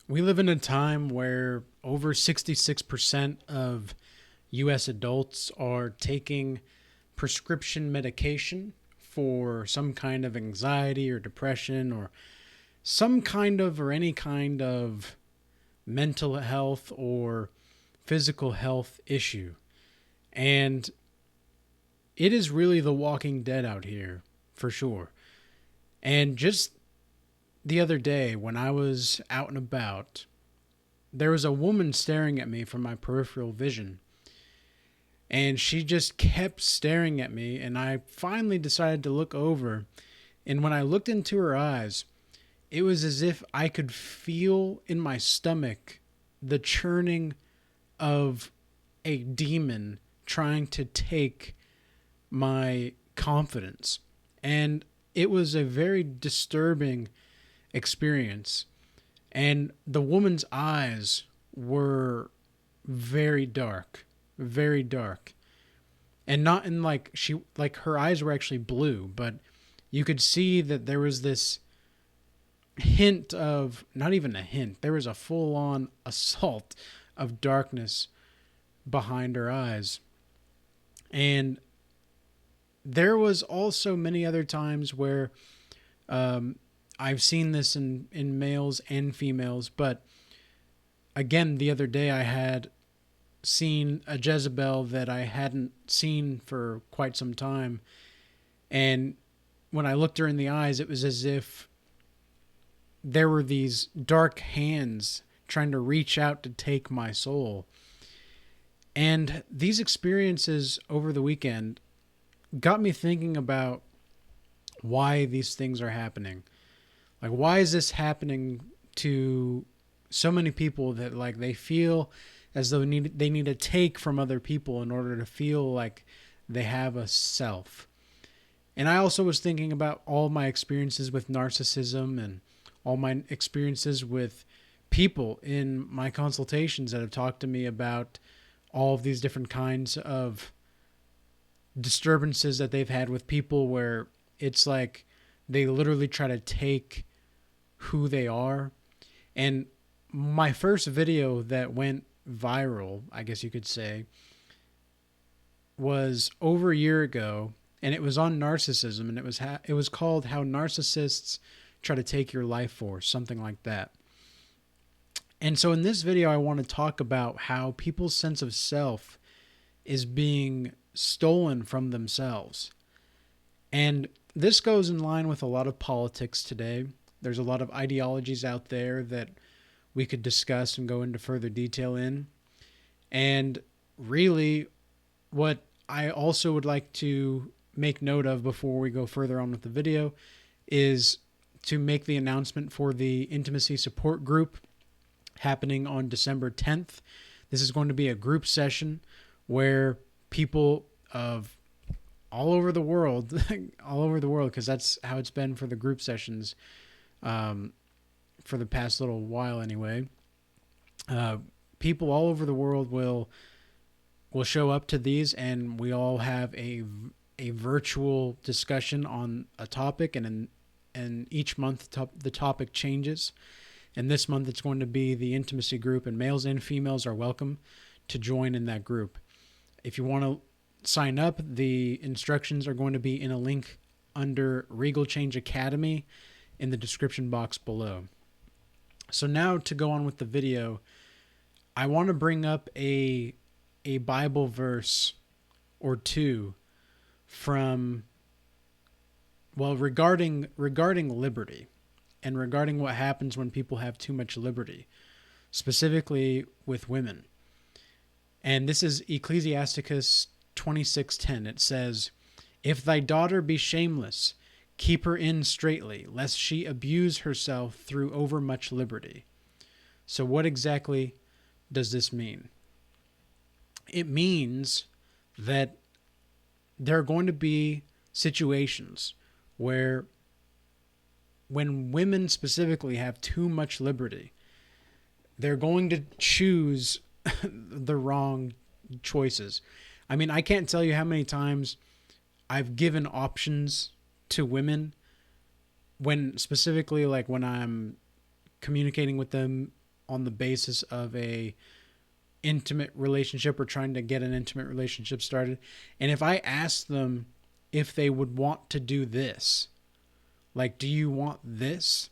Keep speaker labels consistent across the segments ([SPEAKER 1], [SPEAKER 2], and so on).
[SPEAKER 1] We live in a time where over 66% of US adults are taking prescription medication for some kind of anxiety or depression or some kind of or any kind of mental health or physical health issue. And it is really the walking dead out here, for sure. And just the other day when I was out and about, there was a woman staring at me from my peripheral vision. And she just kept staring at me, and I finally decided to look over. And when I looked into her eyes, it was as if I could feel in my stomach the churning of a demon trying to take my confidence. And it was a very disturbing experience. And the woman's eyes were very dark, very dark. And not in like her eyes were actually blue, but you could see that there was this hint of, not even a hint, there was a full on assault of darkness behind her eyes. And there was also many other times where um, I've seen this in males and females, but again, the other day I had seen a Jezebel that I hadn't seen for quite some time. And when I looked her in the eyes, it was as if there were these dark hands trying to reach out to take my soul. And these experiences over the weekend got me thinking about why these things are happening. Like, why is this happening to so many people that like they feel as though they need to take from other people in order to feel like they have a self. And I also was thinking about all my experiences with narcissism and all my experiences with people in my consultations that have talked to me about all of these different kinds of disturbances that they've had with people where it's like they literally try to take who they are. And my first video that went viral, I guess you could say, was over a year ago, and it was on narcissism, and it was called "How Narcissists Try to Take Your Life Force," something like that. And so in this video, I want to talk about how people's sense of self is being stolen from themselves. And this goes in line with a lot of politics today. There's a lot of ideologies out there that we could discuss and go into further detail in. And really, what I also would like to make note of before we go further on with the video is to make the announcement for the intimacy support group happening on December 10th. This is going to be a group session where people of all over the world, all over the world, because that's how it's been for the group sessions for the past little while anyway. People all over the world will show up to these, and we all have a virtual discussion on a topic, and each month the topic changes. And this month it's going to be the intimacy group, and males and females are welcome to join in that group. If you want to sign up, the instructions are going to be in a link under Regalchange Academy in the description box below. So now to go on with the video, I want to bring up a Bible verse or two from, well, regarding liberty and regarding what happens when people have too much liberty, specifically with women. And this is Ecclesiasticus 26:10. It says, "If thy daughter be shameless, keep her in straitly, lest she abuse herself through overmuch liberty." So what exactly does this mean? It means that there are going to be situations where when women specifically have too much liberty, they're going to choose the wrong choices. I mean, I can't tell you how many times I've given options to women when specifically like when I'm communicating with them on the basis of a intimate relationship or trying to get an intimate relationship started. And if I ask them if they would want to do this, like, do you want this?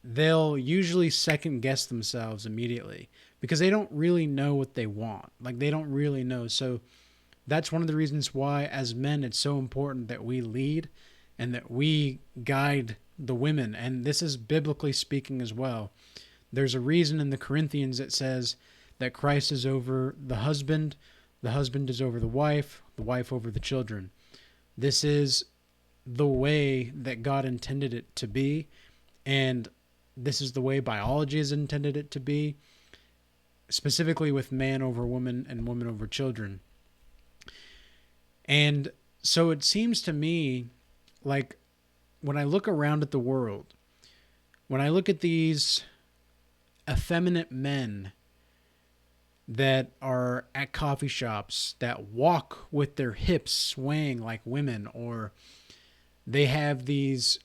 [SPEAKER 1] They'll usually second guess themselves immediately because they don't really know what they want. Like, they don't really know. So that's one of the reasons why, as men, it's so important that we lead and that we guide the women. And this is biblically speaking as well. There's a reason in the Corinthians that says that Christ is over the husband is over the wife over the children. This is the way that God intended it to be, and this is the way biology has intended it to be, specifically with man over woman and woman over children. And so it seems to me like when I look around at the world, when I look at these effeminate men that are at coffee shops that walk with their hips swaying like women, or they have these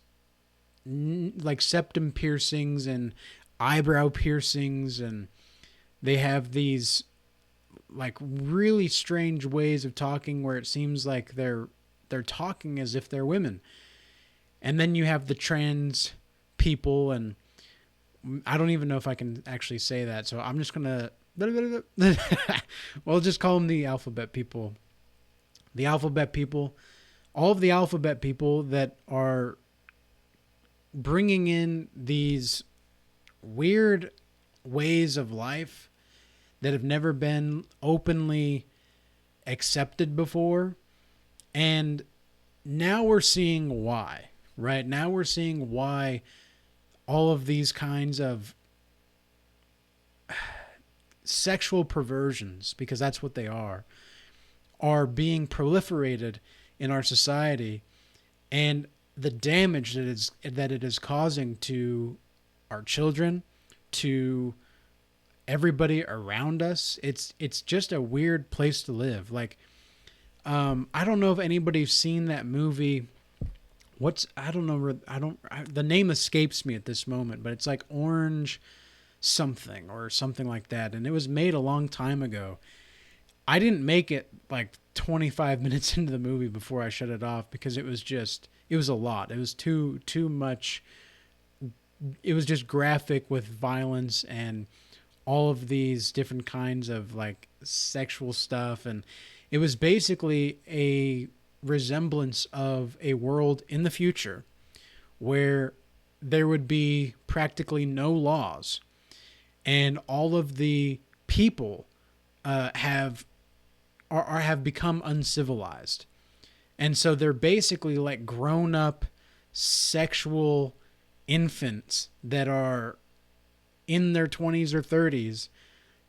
[SPEAKER 1] like septum piercings and eyebrow piercings, and they have these like really strange ways of talking where it seems like they're talking as if they're women. And then you have the trans people, and I don't even know if I can actually say that, so I'm just gonna we'll just call them the alphabet people. The alphabet people, all of the alphabet people that are bringing in these weird ways of life that have never been openly accepted before. And now we're seeing why, right? Now we're seeing why all of these kinds of sexual perversions, because that's what they are being proliferated in our society, and the damage that it is causing to our children, to everybody around us. It's just a weird place to live. Like, I don't know if anybody's seen that movie. The name escapes me at this moment, but it's like Orange something or something like that. And it was made a long time ago. I didn't make it like 25 minutes into the movie before I shut it off because it was a lot. It was too much. It was just graphic with violence and all of these different kinds of like sexual stuff. And it was basically a resemblance of a world in the future where there would be practically no laws, and all of the people have become uncivilized. And so they're basically like grown up sexual infants that are in their 20s or 30s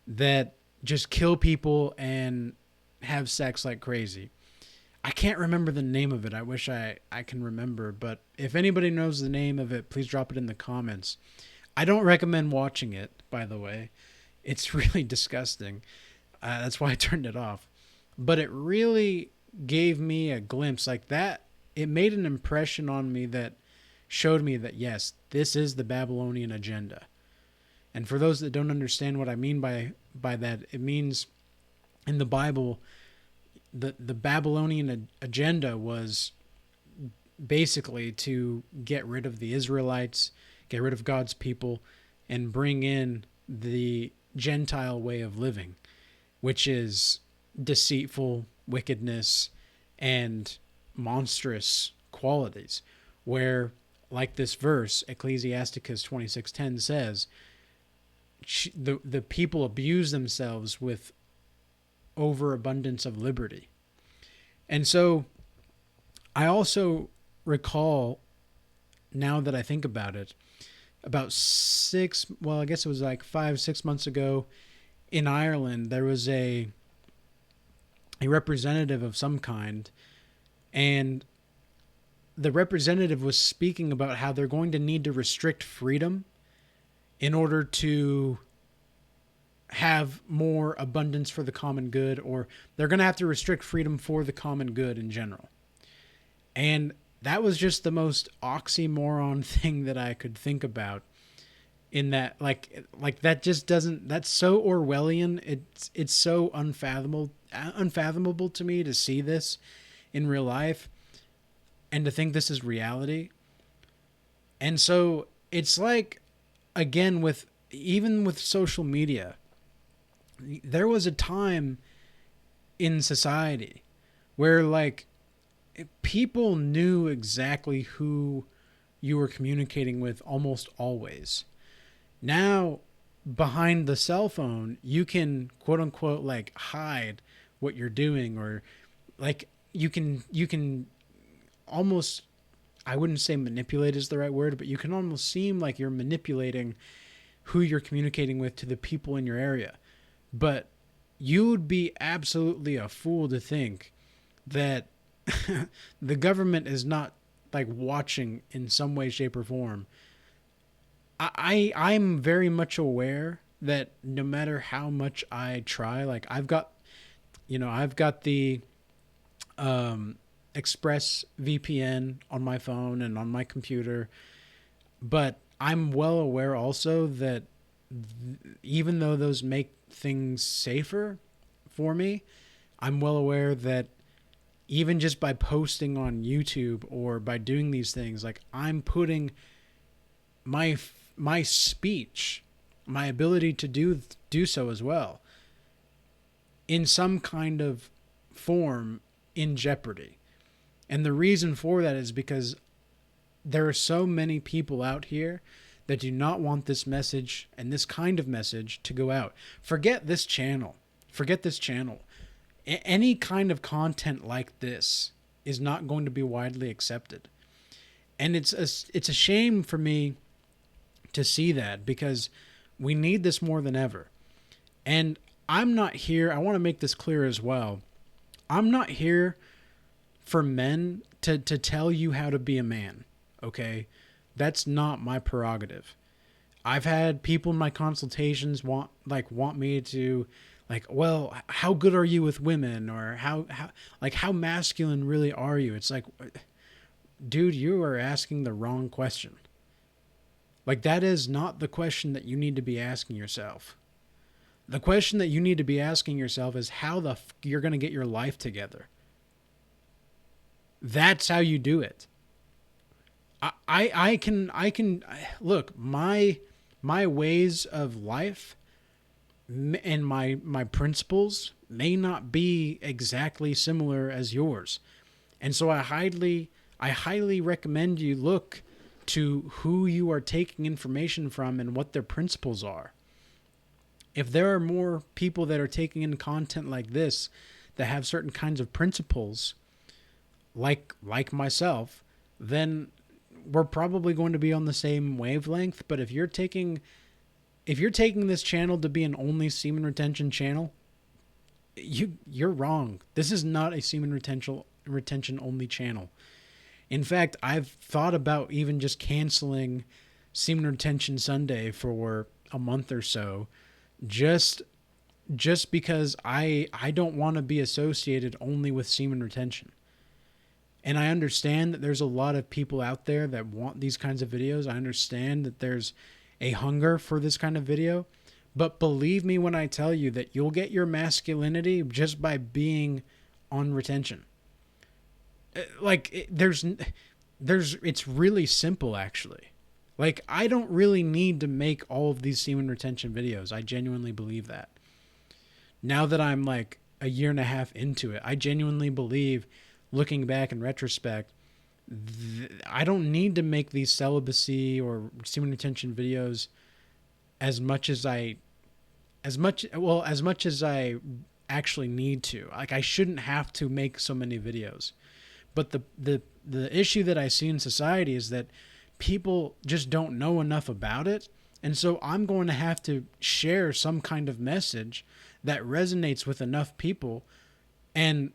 [SPEAKER 1] that just kill people and have sex like crazy. I can't remember the name of it. I wish I can remember, but if anybody knows the name of it, please drop it in the comments. I don't recommend watching it, by the way. It's really disgusting. That's why I turned it off. But it really gave me a glimpse like that. It made an impression on me that showed me that, yes, this is the Babylonian agenda. And for those that don't understand what I mean by that, it means in the Bible, the Babylonian agenda was basically to get rid of the Israelites, get rid of God's people, and bring in the Gentile way of living, which is deceitful, wickedness, and monstrous qualities, where, like this verse, Ecclesiasticus 26:10 says, the people abuse themselves with overabundance of liberty. And so I also recall, now that I think about it, about 5-6 months ago in Ireland, there was a representative of some kind, and the representative was speaking about how they're going to need to restrict freedom in order to have more abundance for the common good, or they're going to have to restrict freedom for the common good in general. And that was just the most oxymoron thing that I could think about. in that like that just doesn't, that's so Orwellian. It's so unfathomable to me to see this in real life and to think this is reality. And so it's like, again, with even with social media, there was a time in society where like people knew exactly who you were communicating with almost always. Now, behind the cell phone, you can quote unquote like hide what you're doing, or like you can almost, I wouldn't say manipulate is the right word, but you can almost seem like you're manipulating who you're communicating with to the people in your area. But you would be absolutely a fool to think that the government is not like watching in some way, shape, or form. I'm very much aware that no matter how much I try, like I've got the Express VPN on my phone and on my computer, but I'm well aware also that even though those make things safer for me, I'm well aware that even just by posting on YouTube or by doing these things, like I'm putting my my speech, my ability to do so as well, in some kind of form in jeopardy. And the reason for that is because there are so many people out here that do not want this message and this kind of message to go out. Forget this channel. Forget this channel. Any kind of content like this is not going to be widely accepted. And it's a shame for me to see that, because we need this more than ever. And I'm not here, I want to make this clear as well. I'm not here for men to tell you how to be a man, okay? That's not my prerogative. I've had people in my consultations want me to like, well, how good are you with women, or how masculine really are you? It's like, dude, you are asking the wrong question. Like, that is not the question that you need to be asking yourself. The question that you need to be asking yourself is how you're going to get your life together. That's how you do it. I can look, my ways of life and my principles may not be exactly similar as yours. And so I highly recommend you look to who you are taking information from and what their principles are. If there are more people that are taking in content like this that have certain kinds of principles, like myself, then we're probably going to be on the same wavelength. But if you're taking this channel to be an only semen retention channel, you're wrong. This is not a semen retention only channel. In fact, I've thought about even just canceling Semen Retention Sunday for a month or so, just because I don't want to be associated only with semen retention. And I understand that there's a lot of people out there that want these kinds of videos. I understand that there's a hunger for this kind of video. But believe me when I tell you that you'll get your masculinity just by being on retention. Like, it's really simple, actually. Like, I don't really need to make all of these semen retention videos. I genuinely believe that. Now that I'm like a year and a half into it, I genuinely believe, looking back in retrospect, I don't need to make these celibacy or semen retention videos as much as I actually need to. Like, I shouldn't have to make so many videos. But the issue that I see in society is that people just don't know enough about it. And so I'm going to have to share some kind of message that resonates with enough people. And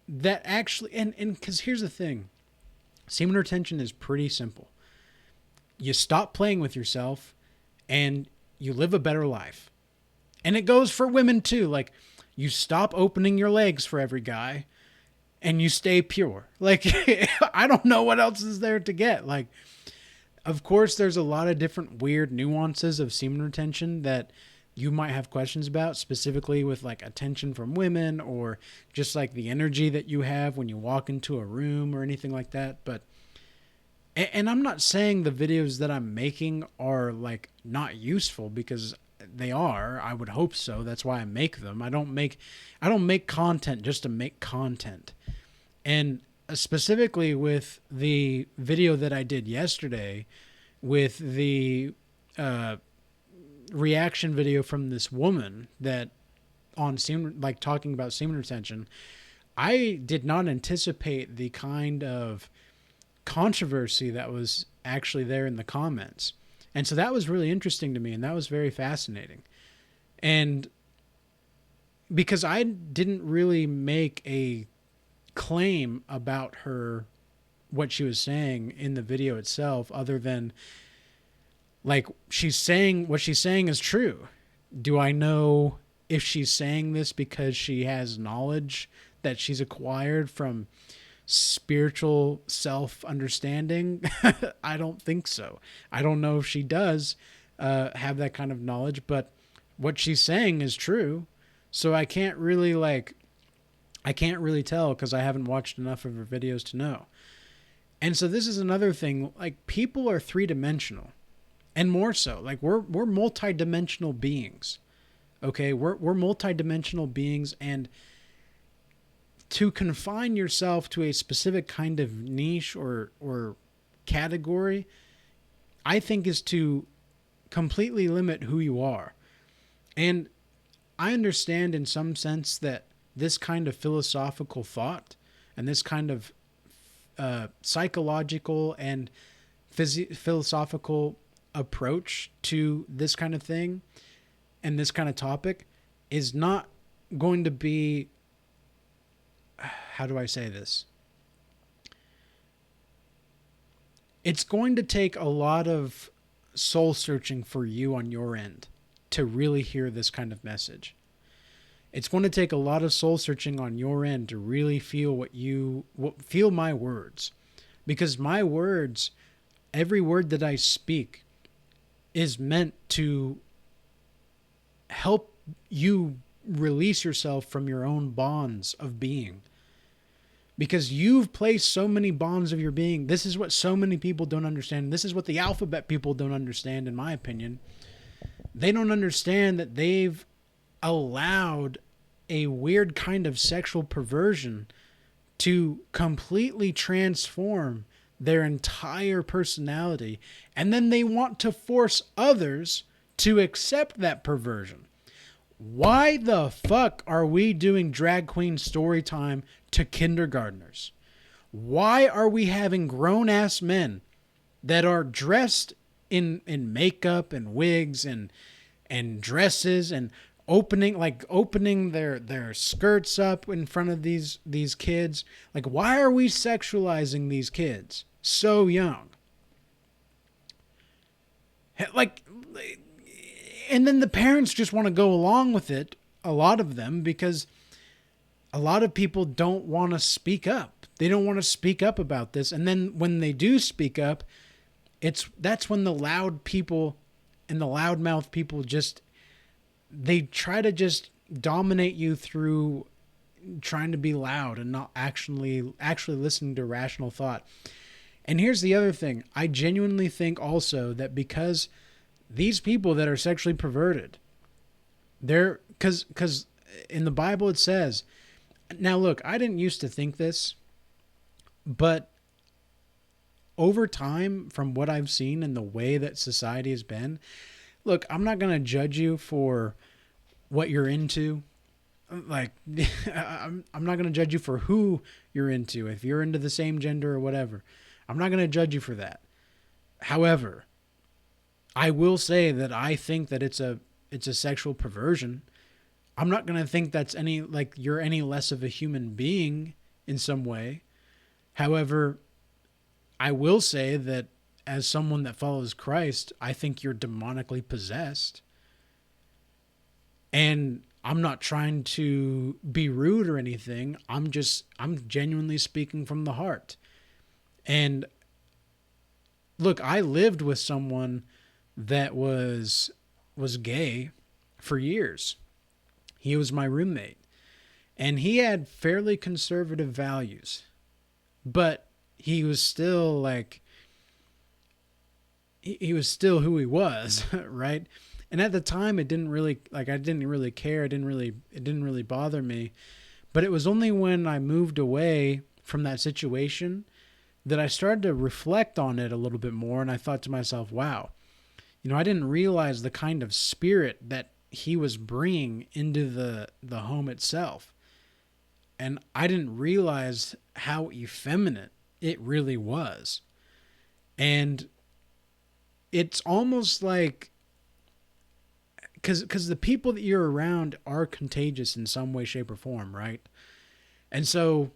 [SPEAKER 1] that actually, and because here's the thing, semen retention is pretty simple. You stop playing with yourself and you live a better life. And it goes for women too. Like, you stop opening your legs for every guy and you stay pure. Like, I don't know what else is there to get. Like, Of course, there's a lot of different weird nuances of semen retention that you might have questions about, specifically with like attention from women or just like the energy that you have when you walk into a room or anything like that. But, and I'm not saying the videos that I'm making are like not useful, because they are. I would hope so. That's why I make them. I don't make content just to make content. And specifically with the video that I did yesterday, with the reaction video from this woman that on semen, like talking about semen retention, I did not anticipate the kind of controversy that was actually there in the comments. And so that was really interesting to me, and that was very fascinating. And because I didn't really make a claim about her, what she was saying in the video itself, other than like she's saying what she's saying is true. Do I know if she's saying this because she has knowledge that she's acquired from spiritual self understanding? I don't think so. I don't know if she does have that kind of knowledge, but what she's saying is true. So I can't really tell, because I haven't watched enough of her videos to know. And so this is another thing, like people are three-dimensional, and more so, like we're multi-dimensional beings. Okay, we're multi-dimensional beings, and to confine yourself to a specific kind of niche or category, I think is to completely limit who you are. And I understand in some sense that this kind of philosophical thought and this kind of psychological and philosophical approach to this kind of thing and this kind of topic is not going to be, how do I say this? It's going to take a lot of soul searching for you on your end to really hear this kind of message. It's going to take a lot of soul searching on your end to really feel feel my words, because my words, every word that I speak is meant to help you release yourself from your own bonds of being. Because you've placed so many bonds of your being. This is what so many people don't understand. This is what the alphabet people don't understand, in my opinion. They don't understand that they've allowed a weird kind of sexual perversion to completely transform their entire personality. And then they want to force others to accept that perversion. Why the fuck are we doing drag queen story time to kindergartners? Why are we having grown-ass men that are dressed in makeup and wigs and dresses and opening their skirts up in front of these kids? Like, why are we sexualizing these kids so young? Like, and then the parents just want to go along with it, a lot of them, because a lot of people don't want to speak up. They don't want to speak up about this. And then when they do speak up, that's when the loud people and the loudmouth people they try to just dominate you through trying to be loud and not actually listening to rational thought. And here's the other thing. I genuinely think also that because these people that are sexually perverted, because in the Bible it says, now look, I didn't used to think this, but over time, from what I've seen and the way that society has been, look, I'm not going to judge you for what you're into. Like, I'm not going to judge you for who you're into, if you're into the same gender or whatever. I'm not going to judge you for that. However, I will say that I think that it's a sexual perversion. I'm not going to think that's you're any less of a human being in some way. However, I will say that as someone that follows Christ, I think you're demonically possessed. And I'm not trying to be rude or anything. I'm genuinely speaking from the heart. And look, I lived with someone that was gay for years. He was my roommate, and he had fairly conservative values, but he was still like he was still who he was, right? And at the time, it didn't really like I didn't really care. It didn't really bother me. But it was only when I moved away from that situation that I started to reflect on it a little bit more, and I thought to myself, wow, I didn't realize the kind of spirit that he was bringing into the home itself. And I didn't realize how effeminate it really was. And it's almost like, because the people that you're around are contagious in some way, shape, or form, right? And so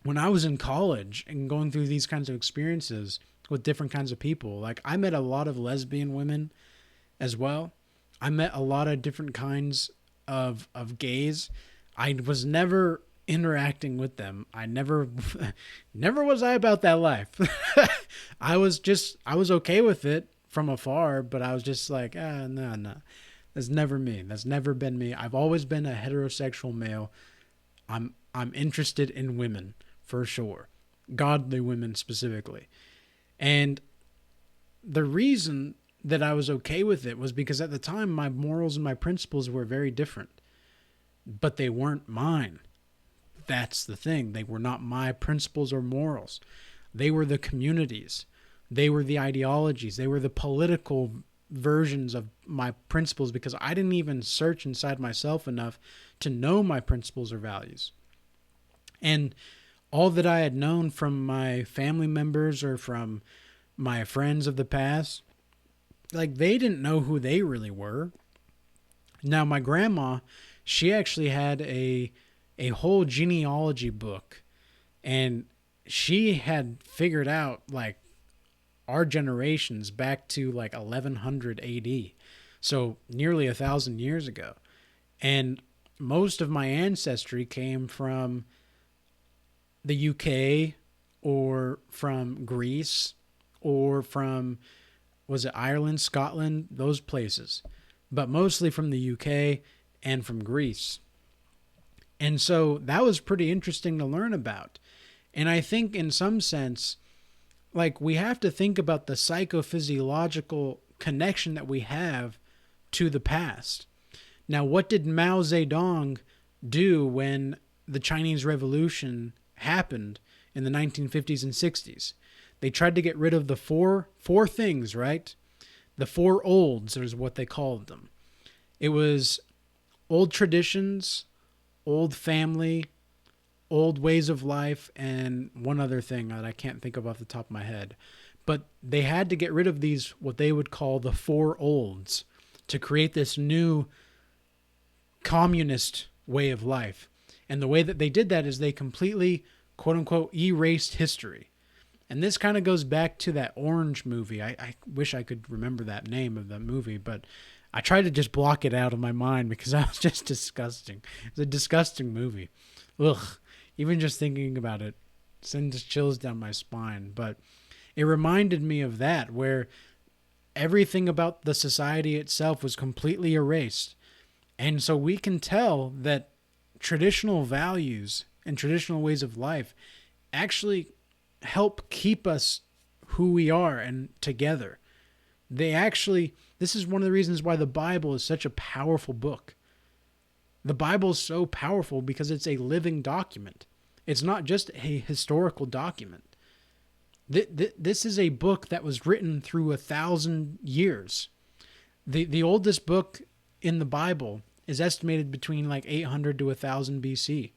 [SPEAKER 1] when I was in college and going through these kinds of experiences with different kinds of people, like I met a lot of lesbian women as well. I met a lot of different kinds of gays. I was never interacting with them. I never never was I about that life. I was okay with it from afar, but I was just like, no. That's never me. That's never been me. I've always been a heterosexual male. I'm interested in women for sure. Godly women specifically. And the reason that I was okay with it was because at the time my morals and my principles were very different. But they weren't mine. That's the thing. They were not my principles or morals. They were the communities. They were the ideologies. They were the political versions of my principles, because I didn't even search inside myself enough to know my principles or values. And all that I had known from my family members or from my friends of the past, like they didn't know who they really were. Now my grandma, she actually had a whole genealogy book, and she had figured out like our generations back to like 1100 AD. So nearly 1,000 years ago. And most of my ancestry came from the UK or from Greece or from, was it Ireland, Scotland, those places, but mostly from the UK and from Greece. And so that was pretty interesting to learn about. And I think in some sense, like we have to think about the psychophysiological connection that we have to the past. Now, what did Mao Zedong do when the Chinese Revolution happened in the 1950s and 60s? They tried to get rid of the four things, right? The four olds is what they called them. It was old traditions, old family, old ways of life, and one other thing that I can't think of off the top of my head. But they had to get rid of these, what they would call the four olds, to create this new communist way of life. And the way that they did that is they completely, quote unquote, erased history. And this kind of goes back to that Orange movie. I wish I could remember that name of the movie, but I tried to just block it out of my mind because I was just disgusting. It's a disgusting movie. Ugh. Even just thinking about it sends chills down my spine. But it reminded me of that, where everything about the society itself was completely erased. And so we can tell that traditional values and traditional ways of life actually help keep us who we are and together. This is one of the reasons why the Bible is such a powerful book. The Bible is so powerful because it's a living document. It's not just a historical document. This is a book that was written through 1,000 years. The oldest book in the Bible is estimated between like 800 to 1,000 BC.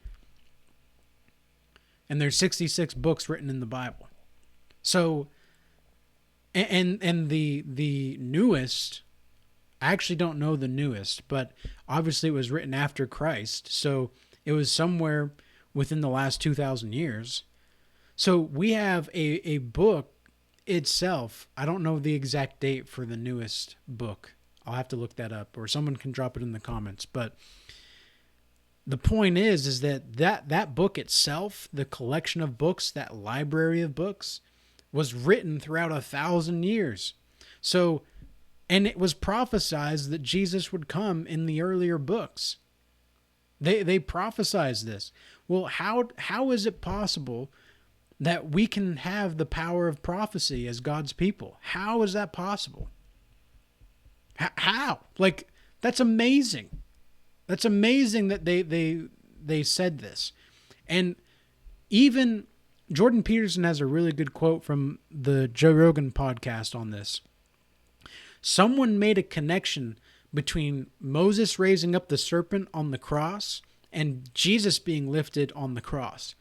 [SPEAKER 1] And there's 66 books written in the Bible. So, and the newest, I actually don't know the newest, but obviously it was written after Christ. So it was somewhere within the last 2,000 years. So we have a book itself. I don't know the exact date for the newest book. I'll have to look that up, or someone can drop it in the comments. But the point is that book itself, the collection of books, that library of books, was written throughout 1,000 years. So, and it was prophesied that Jesus would come in the earlier books. They prophesied this. Well, how is it possible that we can have the power of prophecy as God's people? How is that possible? How? Like, that's amazing. That's amazing that they said this. And even Jordan Peterson has a really good quote from the Joe Rogan podcast on this. Someone made a connection between Moses raising up the serpent on the cross and Jesus being lifted on the cross.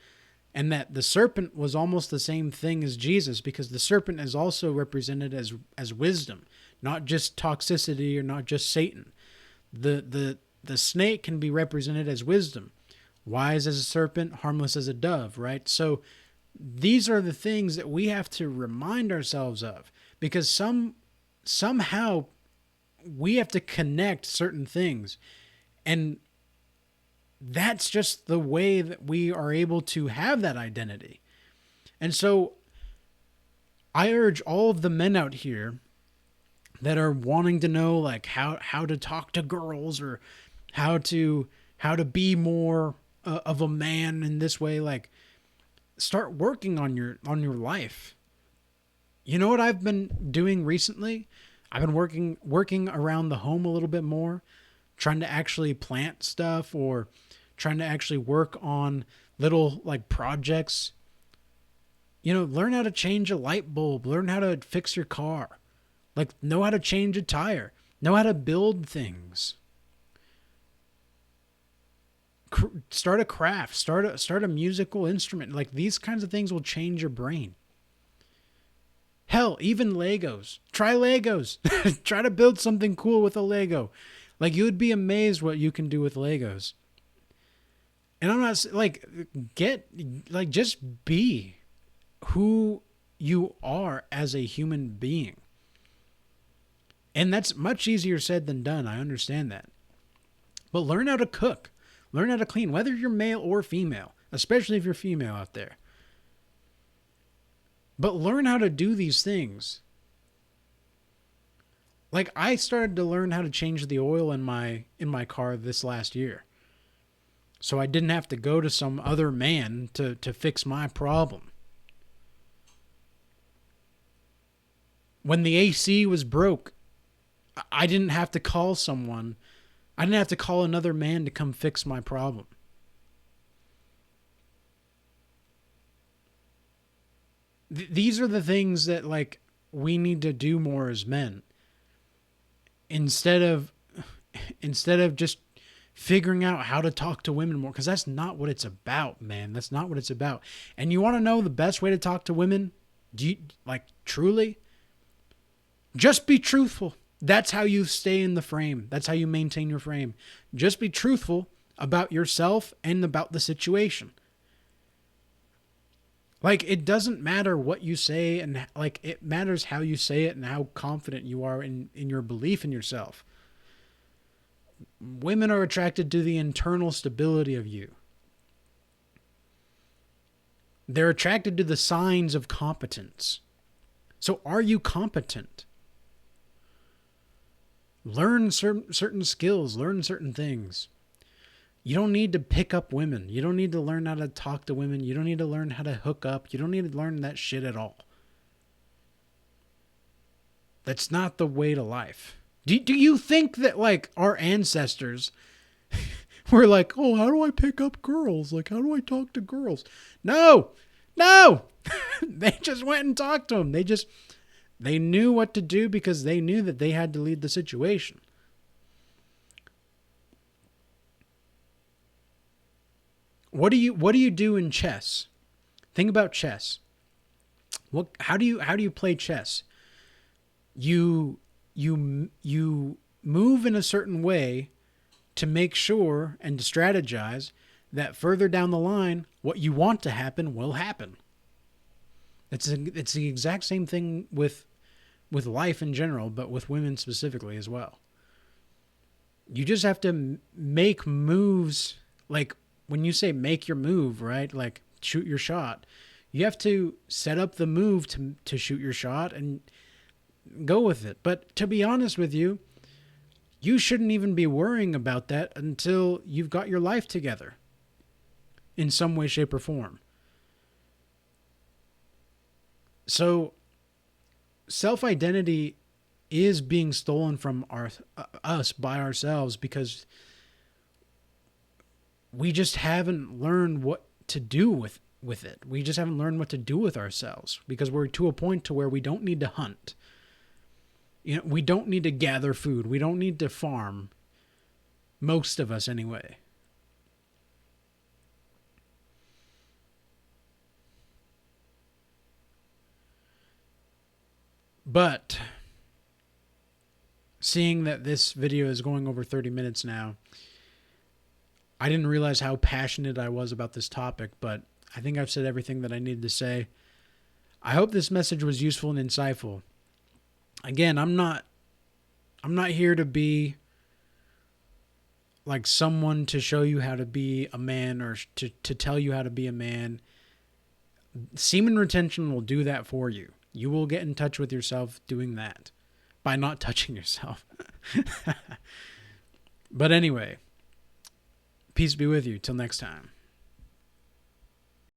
[SPEAKER 1] And that the serpent was almost the same thing as Jesus, because the serpent is also represented as wisdom, not just toxicity or not just Satan. The snake can be represented as wisdom, wise as a serpent, harmless as a dove, right? So these are the things that we have to remind ourselves of, because somehow we have to connect certain things, and that's just the way that we are able to have that identity. And so I urge all of the men out here that are wanting to know like how to talk to girls, or how to be more of a man in this way, like, start working on your life. You know what I've been doing recently? I've been working around the home a little bit more, trying to actually plant stuff, or trying to actually work on little like projects. You know, learn how to change a light bulb, learn how to fix your car, like know how to change a tire, know how to build things. Start a craft, start a musical instrument. Like, these kinds of things will change your brain. Hell, even Legos. Try Legos. Try to build something cool with a Lego. Like, you would be amazed what you can do with Legos. And I'm not like, just be who you are as a human being. And that's much easier said than done. I understand that. But learn how to cook. Learn how to clean, whether you're male or female, especially if you're female out there. But learn how to do these things. Like, I started to learn how to change the oil in my car this last year, so I didn't have to go to some other man to fix my problem. When the AC was broke, I didn't have to call someone. I didn't have to call another man to come fix my problem. These are the things that, like, we need to do more as men. Instead of just figuring out how to talk to women more, because that's not what it's about, man. That's not what it's about. And you want to know the best way to talk to women? Do you, like, truly? Just be truthful. That's how you stay in the frame. That's how you maintain your frame. Just be truthful about yourself and about the situation. Like, it doesn't matter what you say, and like, it matters how you say it and how confident you are in your belief in yourself. Women are attracted to the internal stability of you. They're attracted to the signs of competence. So are you competent? Learn certain skills, learn certain things. You don't need to pick up women. You don't need to learn how to talk to women. You don't need to learn how to hook up. You don't need to learn that shit at all. That's not the way to life. Do you think that, like, our ancestors were like, oh, how do I pick up girls? Like, how do I talk to girls? No. They just went and talked to them. They knew what to do because they knew that they had to lead the situation. What do you do in chess? Think about chess. How do you play chess? You move in a certain way to make sure and to strategize that further down the line, what you want to happen will happen. It's the exact same thing with life in general, but with women specifically as well. You just have to make moves. Like, when you say make your move, right? Like, shoot your shot. You have to set up the move to shoot your shot and go with it. But to be honest with you, you shouldn't even be worrying about that until you've got your life together in some way, shape, or form. So, self-identity is being stolen from us by ourselves because we just haven't learned what to do with it. We just haven't learned what to do with ourselves because we're to a point to where we don't need to hunt. We don't need to gather food. We don't need to farm. Most of us, anyway. But seeing that this video is going over 30 minutes now, I didn't realize how passionate I was about this topic, but I think I've said everything that I needed to say. I hope this message was useful and insightful. Again, I'm not here to be like someone to show you how to be a man or to tell you how to be a man. Semen retention will do that for you. You will get in touch with yourself doing that by not touching yourself. But anyway, peace be with you. Till next time.